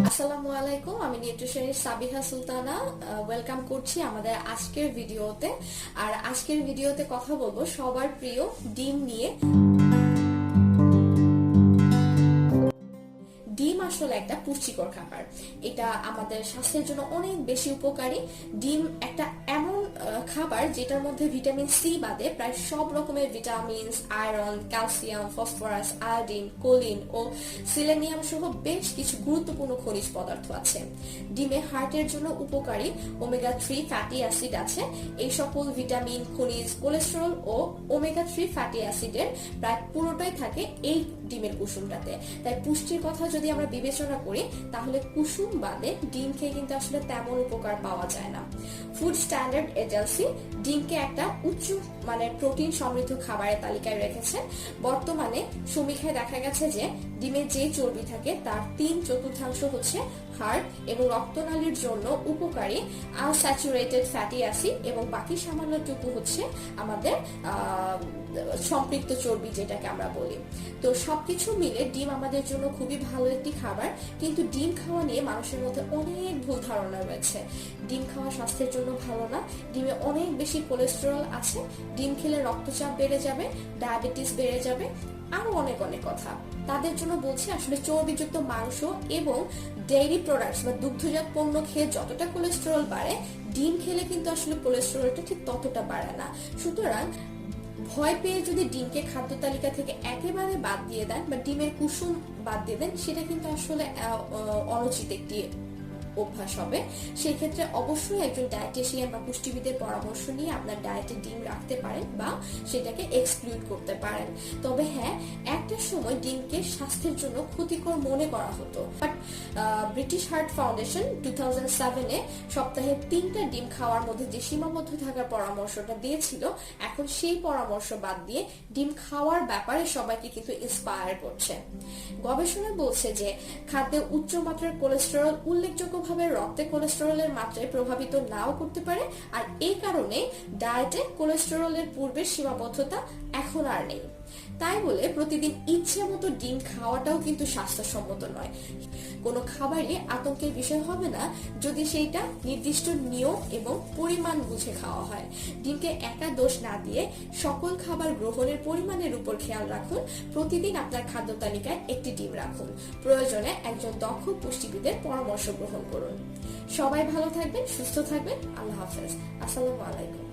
আসসালামু আলাইকুম, আমি নিউট্রিশনিস্ট সাবিহা সুলতানা। ওয়েলকাম করছি আমাদের আজকের ভিডিওতে। আর আজকের ভিডিওতে কথা বলবো সবার প্রিয় ডিম নিয়ে। ডিম আসলে একটা পুষ্টিকর খাবার, এটা আমাদের স্বাস্থ্যের জন্য অনেক বেশি উপকারী। ডিম একটা এমন খাবার যেটার মধ্যে ভিটামিন সি বাদে প্রায় সব রকমের vitamin, iron, calcium, phosphorus, iodine, choline ও সিলেনিয়াম সহ বেশ কিছু গুরুত্বপূর্ণ খনিজ পদার্থ আছে। ডিমে হার্টের জন্য উপকারী ওমেগা 3 ফ্যাটি অ্যাসিড আছে। এই সকল ভিটামিন, খনিজ, কোলেস্টেরল ও ওমেগা 3 ফ্যাটি অ্যাসিডের প্রায় পুরোটাই থাকে এই ডিমের কুসুমটাতে। তাই পুষ্টির কথা যদি আমরা বিবেচনা করি তাহলে কুসুম বাদে ডিম খেয়ে কিন্তু আসলে তেমন উপকার পাওয়া যায় না। ফুড স্ট্যান্ডার্ড এজেন্সি ডিমকে একটা উচ্চ মানের প্রোটিন সমৃদ্ধ খাবারের তালিকায় রেখেছে। বর্তমানে সমীক্ষায় দেখা গেছে যে ডিমে যে চর্বি থাকে তার 3/4 হচ্ছে হার্ট এবং রক্তনালীর জন্য উপকারী আনস্যাচুরেটেড ফ্যাটি অ্যাসিড এবং বাকি সামান্যটুকু হচ্ছে আমাদের সম্পৃক্ত চর্বি, যেটাকে আমরা বলি। তো সবকিছু মিলে ডিম আমাদের জন্য খুবই ভালো একটি খাবার, কিন্তু ডিম খাওয়া নিয়ে মানুষের মধ্যে অনেক ভুল ধারণা রয়েছে। ডিম খাওয়া স্বাস্থ্যের জন্য ভালো না, ডিমে অনেক বেশি কোলেস্টেরল আছে, ডিম খেলে রক্তচাপ বেড়ে যাবে, ডায়াবেটিস বেড়ে যাবে, আরো অনেক অনেক কথা। তাদের জন্য বলছি আসলে চর্বিযুক্ত মাংস এবং ডেইরি প্রোডাক্টস বা দুগ্ধজাত পণ্য খেয়ে যতটা কোলেস্টেরল বাড়ে, ডিম খেলে কিন্তু আসলে কোলেস্টেরলটা ঠিক ততটা বাড়ে না। সুতরাং ভয় পেয়ে যদি ডিমকে খাদ্য তালিকা থেকে একেবারে বাদ দিয়ে দেন বা ডিমের কুসুম বাদ দিয়ে দেন, সেটা কিন্তু আসলে অনুচিত একটি অভ্যাস হবে। সেই ক্ষেত্রে অবশ্যই একজন ডায়েটিশিয়ান বা পুষ্টিবিদের পরামর্শ নিয়ে আপনার ডায়েটে ডিম রাখতে পারেন বা সেটাকে এক্সক্লুড করতে পারেন। তবে হ্যাঁ, একটা সময় ডিমকে স্বাস্থ্যের জন্য ক্ষতিকর মনে করা হতো, বাট ব্রিটিশ হার্ট ফাউন্ডেশন 2007-এ সপ্তাহে 3টা ডিম খাওয়ার মধ্যে যে সীমাবদ্ধ থাকার পরামর্শটা দিয়েছিল, এখন সেই পরামর্শ বাদ দিয়ে ডিম খাওয়ার ব্যাপারে সবাইকে কিন্তু ইন্সপায়ার করছে। গবেষণা বলছে যে খাদ্যে উচ্চ মাত্রার কোলেস্টেরল উল্লেখযোগ্য রক্তে কোলেস্টেরলের মাত্রায় প্রভাবিত নাও করতে পারে, আর এই কারণে ডায়েটে কোলেস্টেরলের পূর্বের সীমাবদ্ধতা এখন আর নেই। তাই বলে প্রতিদিন ইচ্ছে মতো ডিম খাওয়াটাও কিন্তু স্বাস্থ্যসম্মত নয়। কোনো খাবারই আতঙ্কের বিষয় হবে না যদি সেইটা নির্দিষ্ট নিয়ম এবং পরিমাণ বুঝে খাওয়া হয়। ডিমকে একা দোষ না দিয়ে সকল খাবার গ্রহণের পরিমাণের উপর খেয়াল রাখুন। প্রতিদিন আপনার খাদ্য তালিকায় একটি ডিম রাখুন। প্রয়োজনে একজন দক্ষ পুষ্টিবিদের পরামর্শ গ্রহণ করুন। সবাই ভালো থাকবেন, সুস্থ থাকবেন। আল্লাহ হাফেজ। আসসালামু আলাইকুম।